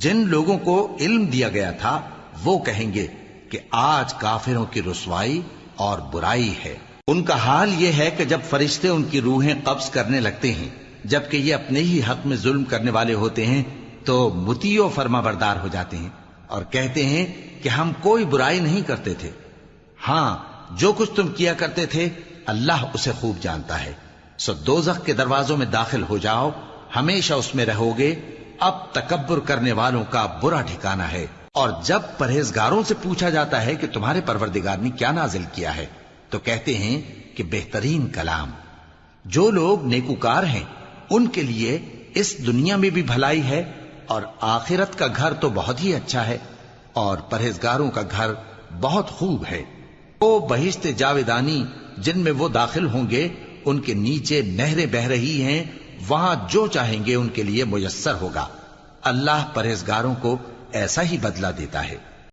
جن لوگوں کو علم دیا گیا تھا وہ کہیں گے کہ آج کافروں کی رسوائی اور برائی ہے۔ ان کا حال یہ ہے کہ جب فرشتے ان کی روحیں قبض کرنے لگتے ہیں جبکہ یہ اپنے ہی حق میں ظلم کرنے والے ہوتے ہیں تو مطیع و فرما بردار ہو جاتے ہیں اور کہتے ہیں کہ ہم کوئی برائی نہیں کرتے تھے، ہاں جو کچھ تم کیا کرتے تھے اللہ اسے خوب جانتا ہے۔ سو دوزخ کے دروازوں میں داخل ہو جاؤ، ہمیشہ اس میں رہو گے، اب تکبر کرنے والوں کا برا ٹھکانہ ہے۔ اور جب پرہیزگاروں سے پوچھا جاتا ہے کہ تمہارے پروردگار نے کیا نازل کیا ہے تو کہتے ہیں کہ بہترین کلام۔ جو لوگ نیکوکار ہیں ان کے لیے اس دنیا میں بھی بھلائی ہے اور آخرت کا گھر تو بہت ہی اچھا ہے، اور پرہیزگاروں کا گھر بہت خوب ہے۔ وہ بہشت جاویدانی جن میں وہ داخل ہوں گے، ان کے نیچے نہریں بہہ رہی ہیں، وہاں جو چاہیں گے ان کے لیے میسر ہوگا۔ اللہ پرہیزگاروں کو ایسا ہی بدلہ دیتا ہے۔